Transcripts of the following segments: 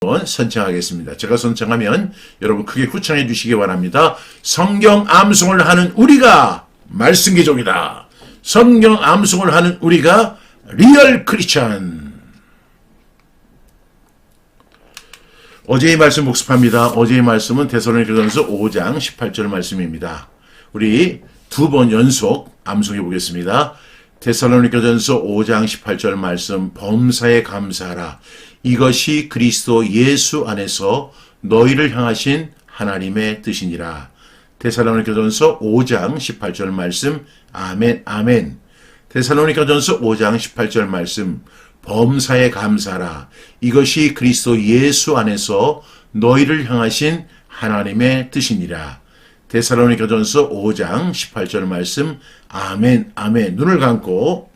선창하겠습니다. 제가 선창하면 여러분 크게 후창해 주시기 바랍니다. 성경 암송을 하는 우리가 말씀기종이다. 성경 암송을 하는 우리가 리얼 크리스천. 어제의 말씀 복습합니다. 어제의 말씀은 데살로니가전서 5장 18절 말씀입니다. 우리 두 번 연속 암송해 보겠습니다. 데살로니가전서 5장 18절 말씀, 범사에 감사하라. 이것이 그리스도 예수 안에서 너희를 향하신 하나님의 뜻이니라. 데살로니가전서 5장 18절 말씀, 아멘, 아멘. 데살로니가전서 5장 18절 말씀, 범사에 감사하라. 이것이 그리스도 예수 안에서 너희를 향하신 하나님의 뜻이니라. 데살로니가전서 5장 18절 말씀, 아멘, 아멘. 눈을 감고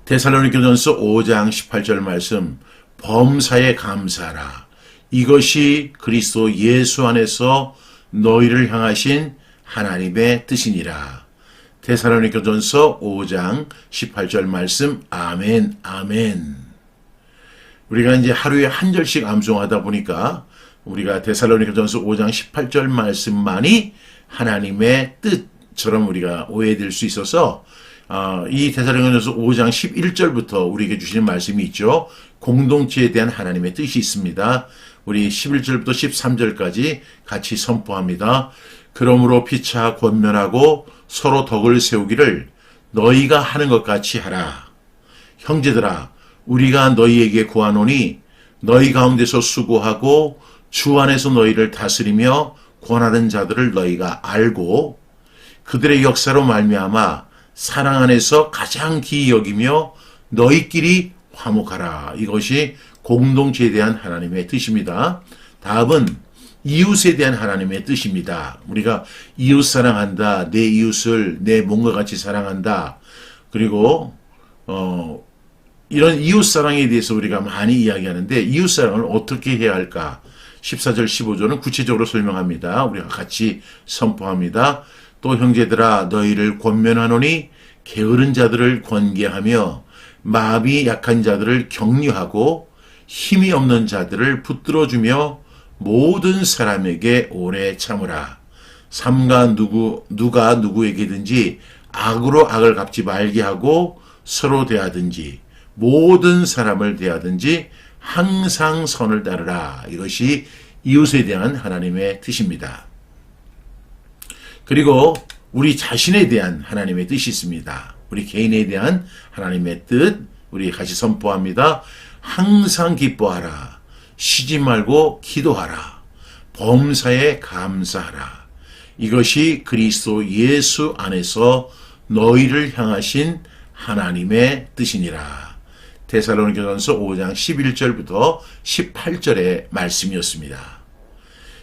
데살로니가전서 5장 18절 말씀, 범사에 감사하라. 이것이 그리스도 예수 안에서 너희를 향하신 하나님의 뜻이니라. 데살로니가전서 5장 18절 말씀, 아멘, 아멘. 우리가 이제 하루에 한 절씩 암송하다 보니까 우리가 데살로니가전서 5장 18절 말씀만이 하나님의 뜻처럼 우리가 오해될 수 있어서 이 데살로니가전서 5장 11절부터 우리에게 주시는 말씀이 있죠. 공동체에 대한 하나님의 뜻이 있습니다. 우리 11절부터 13절까지 같이 선포합니다. 그러므로 피차 권면하고 서로 덕을 세우기를 너희가 하는 것 같이 하라. 형제들아, 우리가 너희에게 구하노니 너희 가운데서 수고하고 주 안에서 너희를 다스리며 권하는 자들을 너희가 알고 그들의 역사로 말미암아 사랑 안에서 가장 기이 여기며 너희끼리 화목하라. 이것이 공동체에 대한 하나님의 뜻입니다. 다음은 이웃에 대한 하나님의 뜻입니다. 우리가 이웃 사랑한다. 내 이웃을 내 몸과 같이 사랑한다. 그리고 이런 이웃 사랑에 대해서 우리가 많이 이야기하는데 이웃 사랑을 어떻게 해야 할까? 14절 15절은 구체적으로 설명합니다. 우리가 같이 선포합니다. 또 형제들아 너희를 권면하노니 게으른 자들을 권계하며 마음이 약한 자들을 격려하고 힘이 없는 자들을 붙들어주며 모든 사람에게 오래 참으라. 삼가 누가 누구에게든지 악으로 악을 갚지 말게 하고 서로 대하든지 모든 사람을 대하든지 항상 선을 따르라. 이것이 이웃에 대한 하나님의 뜻입니다. 그리고 우리 자신에 대한 하나님의 뜻이 있습니다. 우리 개인에 대한 하나님의 뜻, 우리 같이 선포합니다. 항상 기뻐하라. 쉬지 말고 기도하라. 범사에 감사하라. 이것이 그리스도 예수 안에서 너희를 향하신 하나님의 뜻이니라. 데살로니가전서 5장 11절부터 18절의 말씀이었습니다.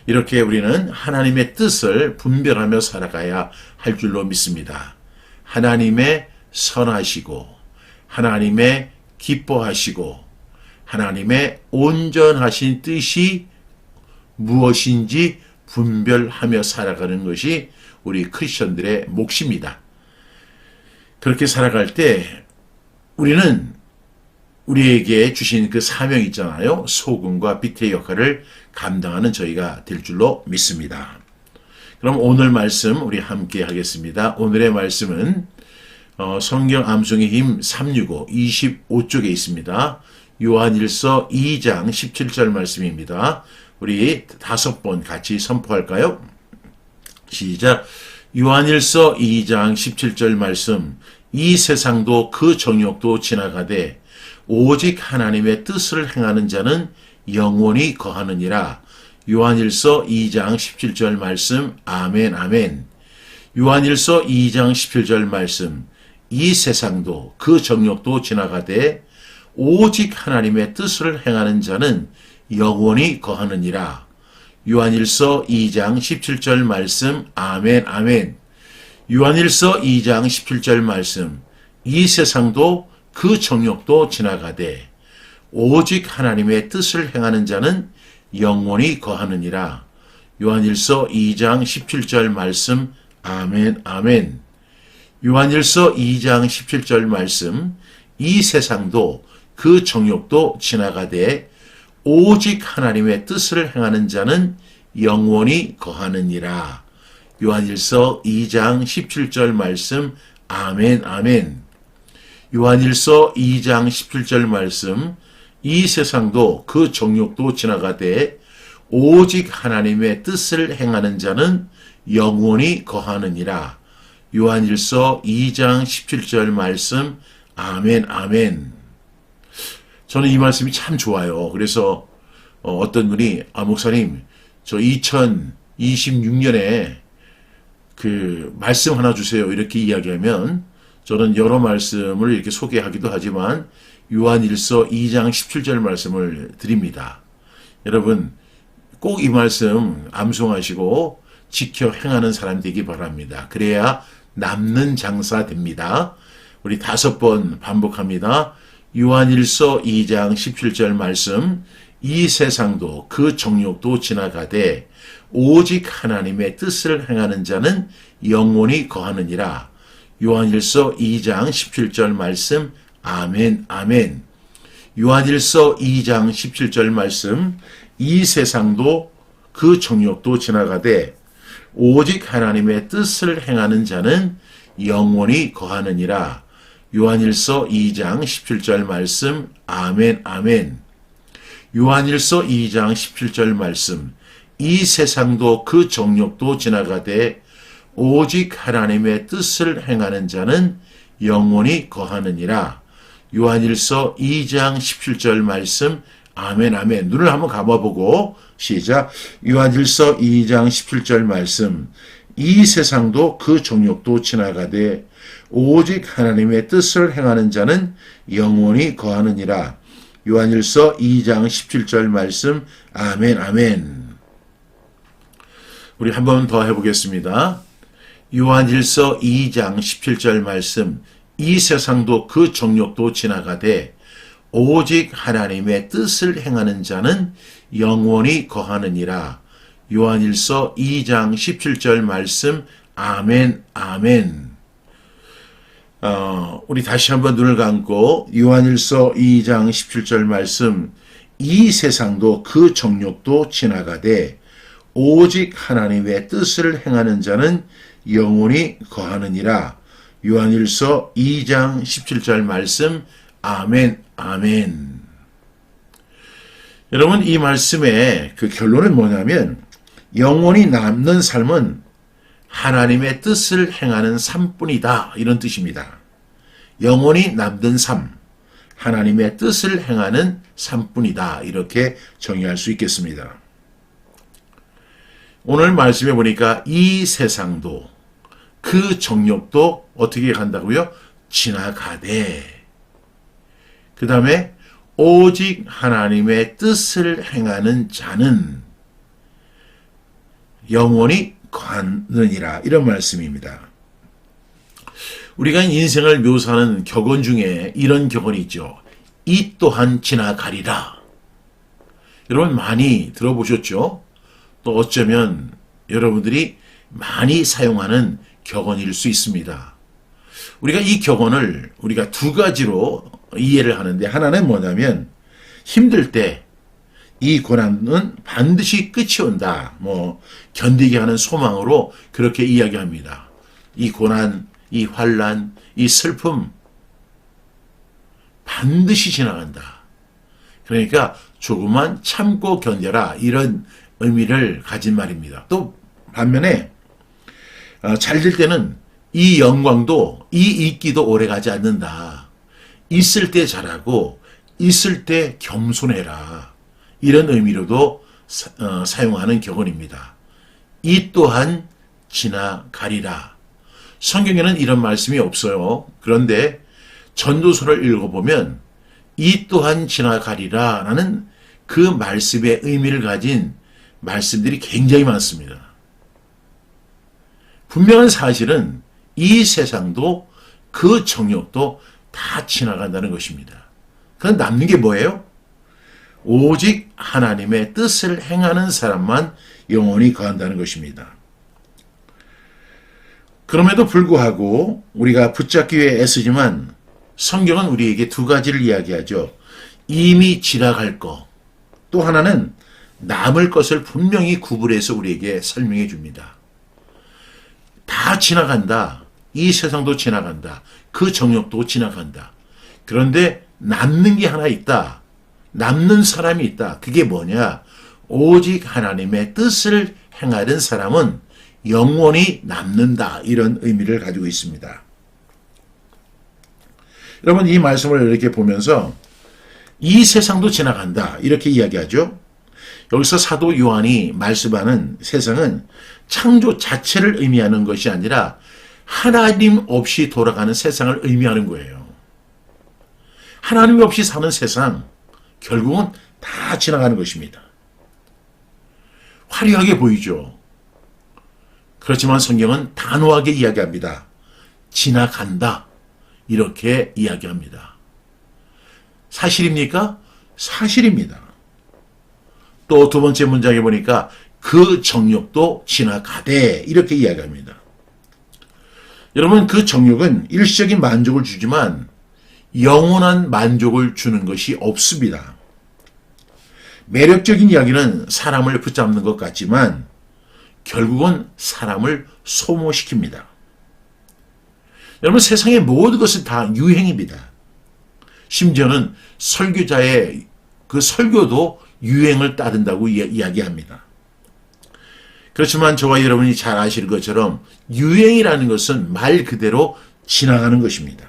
이렇게 우리는 하나님의 뜻을 분별하며 살아가야 할 줄로 믿습니다. 하나님의 선하시고 하나님의 기뻐하시고 하나님의 온전하신 뜻이 무엇인지 분별하며 살아가는 것이 우리 크리스천들의 몫입니다. 그렇게 살아갈 때 우리는 우리에게 주신 그 사명이 있잖아요. 소금과 빛의 역할을 감당하는 저희가 될 줄로 믿습니다. 그럼 오늘 말씀 우리 함께 하겠습니다. 오늘의 말씀은 성경 암송의 힘 365 25쪽에 있습니다. 요한일서 2장 17절 말씀입니다. 우리 5번 같이 선포할까요? 시작. 요한일서 2장 17절 말씀. 이 세상도 그 정욕도 지나가되 오직 하나님의 뜻을 행하는 자는 영원히 거하느니라. 요한일서 2장 17절 말씀. 아멘, 아멘. 요한일서 2장 17절 말씀. 이 세상도 그 정욕도 지나가되 오직 하나님의 뜻을 행하는 자는 영원히 거하느니라. 요한일서 2장 17절 말씀. 아멘, 아멘. 요한일서 2장 17절 말씀. 이 세상도 그 정욕도 지나가되 오직 하나님의 뜻을 행하는 자는 영원히 거하느니라. 요한일서 2장 17절 말씀. 아멘, 아멘. 요한일서 2장 17절 말씀. 이 세상도 그 정욕도 지나가되 오직 하나님의 뜻을 행하는 자는 영원히 거하느니라. 요한일서 2장 17절 말씀. 아멘, 아멘. 요한일서 2장 17절 말씀. 이 세상도 그 정욕도 지나가되 오직 하나님의 뜻을 행하는 자는 영원히 거하느니라. 요한일서 2장 17절 말씀. 아멘, 아멘. 저는 이 말씀이 참 좋아요. 그래서 어떤 분이 목사님, 저 2026년에 그 말씀 하나 주세요. 이렇게 이야기하면 저는 여러 말씀을 이렇게 소개하기도 하지만 요한일서 2장 17절 말씀을 드립니다. 여러분 꼭 이 말씀 암송하시고 지켜 행하는 사람 되기 바랍니다. 그래야 남는 장사 됩니다. 우리 5번 반복합니다. 요한일서 2장 17절 말씀. 이 세상도 그 정욕도 지나가되 오직 하나님의 뜻을 행하는 자는 영원히 거하느니라. 요한일서 2장 17절 말씀. 아멘, 아멘. 요한일서 2장 17절 말씀. 이 세상도 그 정욕도 지나가되 오직 하나님의 뜻을 행하는 자는 영원히 거하느니라. 요한일서 2장 17절 말씀. 아멘, 아멘. 요한일서 2장 17절 말씀. 이 세상도 그 정욕도 지나가되 오직 하나님의 뜻을 행하는 자는 영원히 거하느니라. 요한일서 2장 17절 말씀. 아멘, 아멘. 눈을 한번 감아보고 시작. 요한일서 2장 17절 말씀. 이 세상도 그 정욕도 지나가되 오직 하나님의 뜻을 행하는 자는 영원히 거하느니라. 요한일서 2장 17절 말씀. 아멘, 아멘. 우리 한 번 더 해보겠습니다. 요한일서 2장 17절 말씀. 이 세상도 그 정욕도 지나가되 오직 하나님의 뜻을 행하는 자는 영원히 거하느니라. 요한일서 2장 17절 말씀. 아멘, 아멘. 우리 다시 한번 눈을 감고 요한일서 2장 17절 말씀. 이 세상도 그 정욕도 지나가되 오직 하나님의 뜻을 행하는 자는 영원히 거하느니라. 요한일서 2장 17절 말씀. 아멘, 아멘. 여러분 이 말씀의 그 결론은 뭐냐면 영원히 남는 삶은 하나님의 뜻을 행하는 삶뿐이다. 이런 뜻입니다. 영원히 남는 삶, 하나님의 뜻을 행하는 삶뿐이다. 이렇게 정의할 수 있겠습니다. 오늘 말씀해 보니까 이 세상도 그 정욕도 어떻게 간다고요? 지나가되. 그 다음에 오직 하나님의 뜻을 행하는 자는 영원히 거하느니라. 이런 말씀입니다. 우리가 인생을 묘사하는 격언 중에 이런 격언이 있죠. 이 또한 지나가리라. 여러분 많이 들어보셨죠? 또 어쩌면 여러분들이 많이 사용하는 격언일 수 있습니다. 우리가 이 격언을 우리가 두 가지로 이해를 하는데 하나는 뭐냐면 힘들 때 이 고난은 반드시 끝이 온다. 견디게 하는 소망으로 그렇게 이야기합니다. 이 고난, 이 환난, 이 슬픔 반드시 지나간다. 그러니까 조금만 참고 견뎌라. 이런 의미를 가진 말입니다. 또 반면에 잘 될 때는 이 영광도 이 인기도 오래가지 않는다. 있을 때 잘하고 있을 때 겸손해라. 이런 의미로도 사용하는 격언입니다. 이 또한 지나가리라. 성경에는 이런 말씀이 없어요. 그런데 전도서를 읽어보면 이 또한 지나가리라 라는 그 말씀의 의미를 가진 말씀들이 굉장히 많습니다. 분명한 사실은 이 세상도 그 정욕도 다 지나간다는 것입니다. 그럼 남는 게 뭐예요? 오직 하나님의 뜻을 행하는 사람만 영원히 거한다는 것입니다. 그럼에도 불구하고 우리가 붙잡기 위해 애쓰지만 성경은 우리에게 두 가지를 이야기하죠. 이미 지나갈 거, 또 하나는 남을 것을 분명히 구분해서 우리에게 설명해 줍니다. 다 지나간다. 이 세상도 지나간다. 그 정욕도 지나간다. 그런데 남는 게 하나 있다. 남는 사람이 있다. 그게 뭐냐? 오직 하나님의 뜻을 행하는 사람은 영원히 남는다. 이런 의미를 가지고 있습니다. 여러분, 이 말씀을 이렇게 보면서 이 세상도 지나간다. 이렇게 이야기하죠. 여기서 사도 요한이 말씀하는 세상은 창조 자체를 의미하는 것이 아니라 하나님 없이 돌아가는 세상을 의미하는 거예요. 하나님 없이 사는 세상, 결국은 다 지나가는 것입니다. 화려하게 보이죠. 그렇지만 성경은 단호하게 이야기합니다. 지나간다. 이렇게 이야기합니다. 사실입니까? 사실입니다. 또 두 번째 문장에 보니까 그 정욕도 지나가되 이렇게 이야기합니다. 여러분, 그 정욕은 일시적인 만족을 주지만 영원한 만족을 주는 것이 없습니다. 매력적인 이야기는 사람을 붙잡는 것 같지만 결국은 사람을 소모시킵니다. 여러분, 세상의 모든 것은 다 유행입니다. 심지어는 설교자의 그 설교도 유행을 따른다고 이야기합니다. 그렇지만 저와 여러분이 잘 아시는 것처럼 유행이라는 것은 말 그대로 지나가는 것입니다.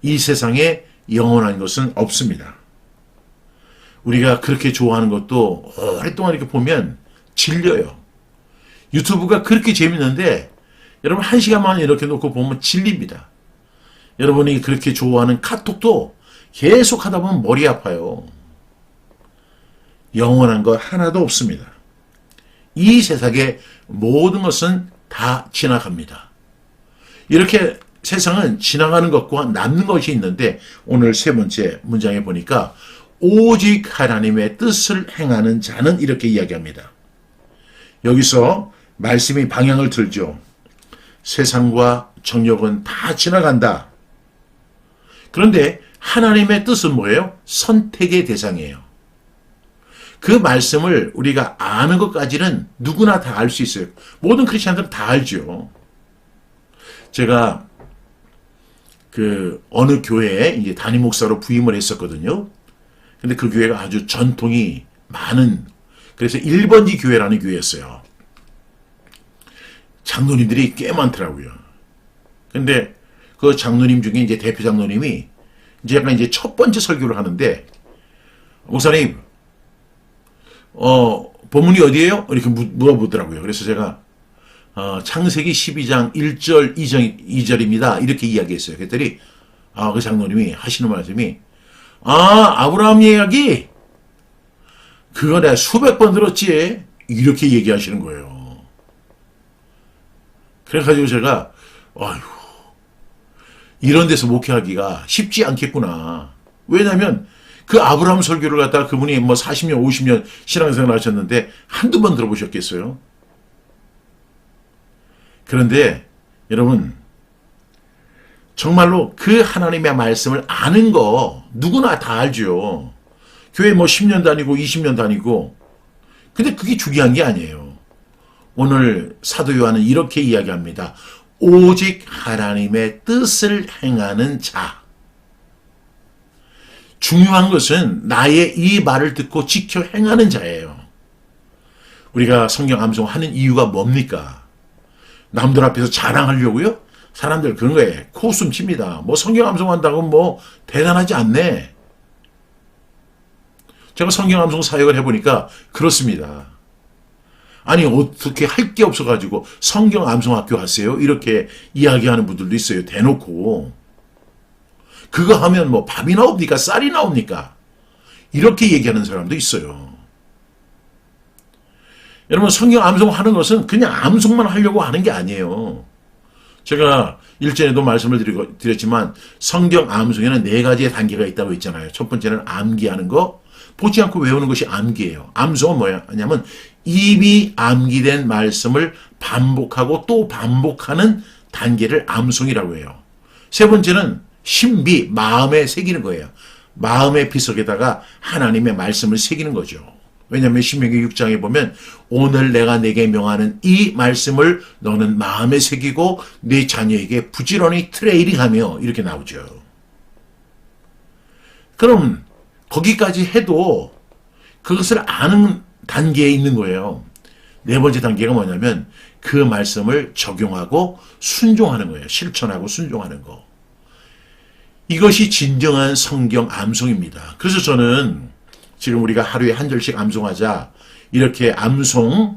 이 세상에 영원한 것은 없습니다. 우리가 그렇게 좋아하는 것도 오랫동안 이렇게 보면 질려요. 유튜브가 그렇게 재밌는데 여러분 1시간만 이렇게 놓고 보면 질립니다. 여러분이 그렇게 좋아하는 카톡도 계속 하다 보면 머리 아파요. 영원한 것 하나도 없습니다. 이 세상의 모든 것은 다 지나갑니다. 이렇게 세상은 지나가는 것과 남는 것이 있는데 오늘 세 번째 문장에 보니까 오직 하나님의 뜻을 행하는 자는 이렇게 이야기합니다. 여기서 말씀이 방향을 틀죠. 세상과 정욕은 다 지나간다. 그런데 하나님의 뜻은 뭐예요? 선택의 대상이에요. 그 말씀을 우리가 아는 것까지는 누구나 다 알 수 있어요. 모든 크리스천들은 다 알죠. 제가 어느 교회에 이제 담임 목사로 부임을 했었거든요. 근데 그 교회가 아주 전통이 많은, 그래서 1번지 교회라는 교회였어요. 장로님들이 꽤 많더라고요. 근데 그 장로님 중에 이제 대표 장로님이 이제 약간 이제 첫 번째 설교를 하는데, 목사님, 본문이 어디예요? 이렇게 물어보더라고요. 그래서 제가 창세기 12장 1절 2절입니다. 이렇게 이야기했어요. 그랬더니 그 장로님이 하시는 말씀이 아브라함 이야기 그거 내가 수백 번 들었지. 이렇게 얘기하시는 거예요. 그래가지고 제가 이런 데서 목회하기가 쉽지 않겠구나. 왜냐하면 그 아브라함 설교를 갖다가 그분이 40년, 50년 신앙생활 하셨는데 한두 번 들어보셨겠어요? 그런데 여러분, 정말로 그 하나님의 말씀을 아는 거 누구나 다 알죠. 교회 10년 다니고 20년 다니고. 근데 그게 중요한 게 아니에요. 오늘 사도 요한은 이렇게 이야기합니다. 오직 하나님의 뜻을 행하는 자. 중요한 것은 나의 이 말을 듣고 지켜 행하는 자예요. 우리가 성경 암송하는 이유가 뭡니까? 남들 앞에서 자랑하려고요? 사람들 그런 거에 코웃음 칩니다. 성경 암송한다고 대단하지 않네. 제가 성경 암송 사역을 해보니까 그렇습니다. 아니 어떻게 할 게 없어가지고 성경 암송학교 하세요? 이렇게 이야기하는 분들도 있어요. 대놓고. 그거 하면 밥이 나옵니까? 쌀이 나옵니까? 이렇게 얘기하는 사람도 있어요. 여러분, 성경 암송하는 것은 그냥 암송만 하려고 하는 게 아니에요. 제가 일전에도 말씀을 드렸지만 성경 암송에는 4가지의 단계가 있다고 했잖아요. 첫 번째는 암기하는 거, 보지 않고 외우는 것이 암기예요. 암송은 뭐냐면 입이 암기된 말씀을 반복하고 또 반복하는 단계를 암송이라고 해요. 세 번째는 신비, 마음에 새기는 거예요. 마음의 비석에다가 하나님의 말씀을 새기는 거죠. 왜냐하면 신명기 6장에 보면 오늘 내가 내게 명하는 이 말씀을 너는 마음에 새기고 네 자녀에게 부지런히 트레이닝하며 이렇게 나오죠. 그럼 거기까지 해도 그것을 아는 단계에 있는 거예요. 네 번째 단계가 뭐냐면 그 말씀을 적용하고 순종하는 거예요. 실천하고 순종하는 거. 이것이 진정한 성경 암송입니다. 그래서 저는 지금 우리가 하루에 한 절씩 암송하자 이렇게 암송에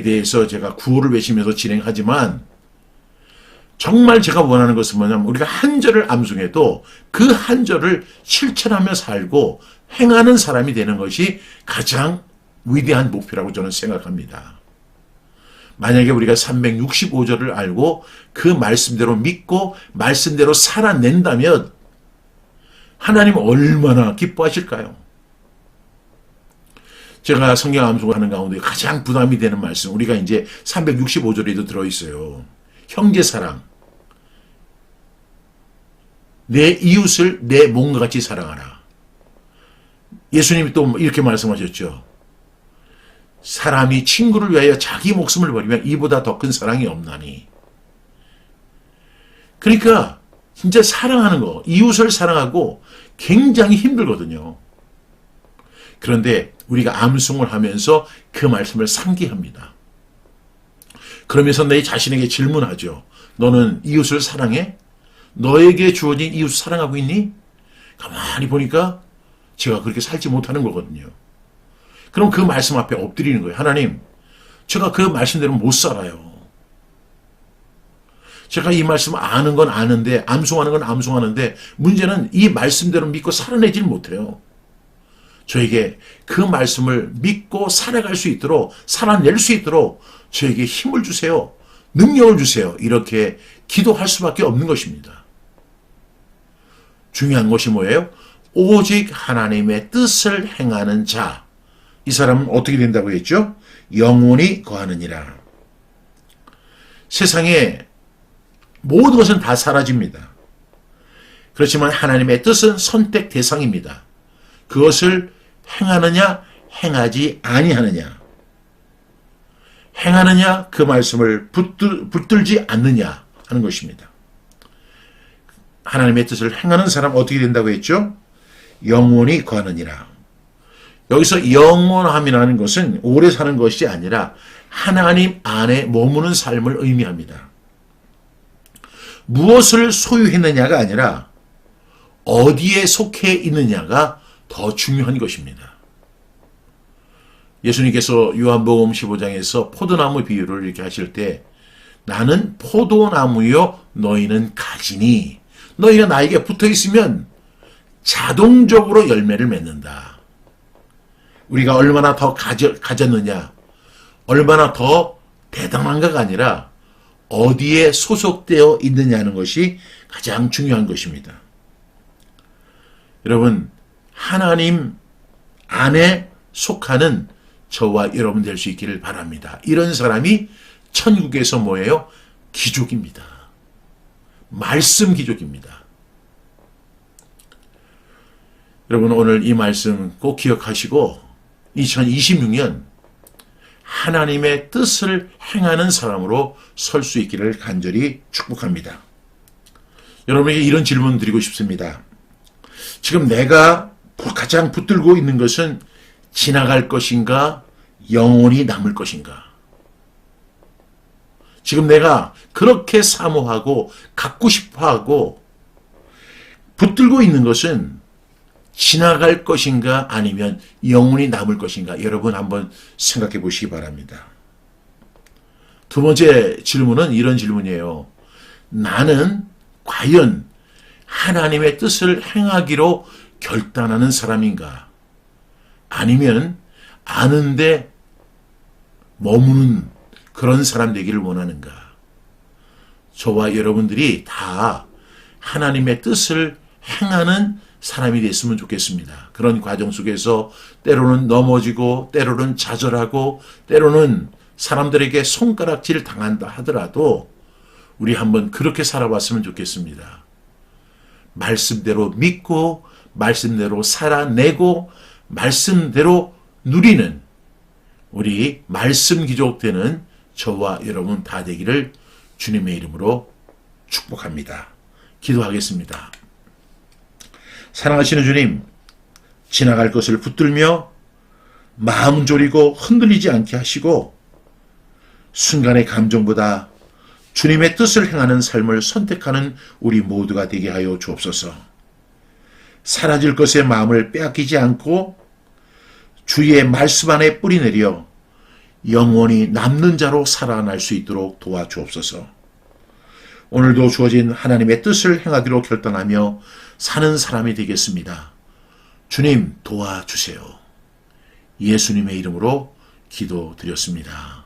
대해서 제가 구호를 외치면서 진행하지만 정말 제가 원하는 것은 뭐냐면 우리가 한 절을 암송해도 그 한 절을 실천하며 살고 행하는 사람이 되는 것이 가장 위대한 목표라고 저는 생각합니다. 만약에 우리가 365절을 알고 그 말씀대로 믿고 말씀대로 살아낸다면 하나님 얼마나 기뻐하실까요? 제가 성경 암송을 하는 가운데 가장 부담이 되는 말씀, 우리가 이제 365절에도 들어있어요. 형제사랑. 내 이웃을 내 몸과 같이 사랑하라. 예수님이 또 이렇게 말씀하셨죠. 사람이 친구를 위하여 자기 목숨을 버리면 이보다 더 큰 사랑이 없나니. 그러니까 진짜 사랑하는 거, 이웃을 사랑하고 굉장히 힘들거든요. 그런데 우리가 암송을 하면서 그 말씀을 상기합니다. 그러면서 내 자신에게 질문하죠. 너는 이웃을 사랑해? 너에게 주어진 이웃 사랑하고 있니? 가만히 보니까 제가 그렇게 살지 못하는 거거든요. 그럼 그 말씀 앞에 엎드리는 거예요. 하나님, 제가 그 말씀대로 못 살아요. 제가 이 말씀 아는 건 아는데, 암송하는 건 암송하는데, 문제는 이 말씀대로 믿고 살아내질 못해요. 저에게 그 말씀을 믿고 살아갈 수 있도록, 살아낼 수 있도록 저에게 힘을 주세요. 능력을 주세요. 이렇게 기도할 수밖에 없는 것입니다. 중요한 것이 뭐예요? 오직 하나님의 뜻을 행하는 자. 이 사람은 어떻게 된다고 했죠? 영원히 거하느니라. 세상에 모든 것은 다 사라집니다. 그렇지만 하나님의 뜻은 선택 대상입니다. 그것을 행하느냐, 행하지 아니하느냐. 행하느냐, 그 말씀을 붙들지 않느냐 하는 것입니다. 하나님의 뜻을 행하는 사람 어떻게 된다고 했죠? 영원히 거하느니라. 여기서 영원함이라는 것은 오래 사는 것이 아니라 하나님 안에 머무는 삶을 의미합니다. 무엇을 소유했느냐가 아니라 어디에 속해 있느냐가 더 중요한 것입니다. 예수님께서 요한복음 15장에서 포도나무 비유를 이렇게 하실 때 나는 포도나무요 너희는 가지니 너희가 나에게 붙어 있으면 자동적으로 열매를 맺는다. 우리가 얼마나 더 가졌느냐, 얼마나 더 대단한가가 아니라 어디에 소속되어 있느냐는 것이 가장 중요한 것입니다. 여러분, 하나님 안에 속하는 저와 여러분 될 수 있기를 바랍니다. 이런 사람이 천국에서 뭐예요? 기족입니다. 말씀 기족입니다. 여러분 오늘 이 말씀 꼭 기억하시고 2026년 하나님의 뜻을 행하는 사람으로 설 수 있기를 간절히 축복합니다. 여러분에게 이런 질문 드리고 싶습니다. 지금 내가 가장 붙들고 있는 것은 지나갈 것인가 영원히 남을 것인가? 지금 내가 그렇게 사모하고 갖고 싶어하고 붙들고 있는 것은 지나갈 것인가 아니면 영원히 남을 것인가? 여러분 한번 생각해 보시기 바랍니다. 두 번째 질문은 이런 질문이에요. 나는 과연 하나님의 뜻을 행하기로 결단하는 사람인가? 아니면 아는데 머무는 그런 사람 되기를 원하는가? 저와 여러분들이 다 하나님의 뜻을 행하는 사람이 됐으면 좋겠습니다. 그런 과정 속에서 때로는 넘어지고 때로는 좌절하고 때로는 사람들에게 손가락질 당한다 하더라도 우리 한번 그렇게 살아봤으면 좋겠습니다. 말씀대로 믿고 말씀대로 살아내고 말씀대로 누리는 우리 말씀 귀족 되는 저와 여러분 다 되기를 주님의 이름으로 축복합니다. 기도하겠습니다. 사랑하시는 주님, 지나갈 것을 붙들며 마음 졸이고 흔들리지 않게 하시고 순간의 감정보다 주님의 뜻을 행하는 삶을 선택하는 우리 모두가 되게 하여 주옵소서. 사라질 것에 마음을 빼앗기지 않고 주의 말씀 안에 뿌리내려 영원히 남는 자로 살아날 수 있도록 도와주옵소서. 오늘도 주어진 하나님의 뜻을 행하기로 결단하며 사는 사람이 되겠습니다. 주님 도와주세요. 예수님의 이름으로 기도드렸습니다.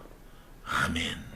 아멘.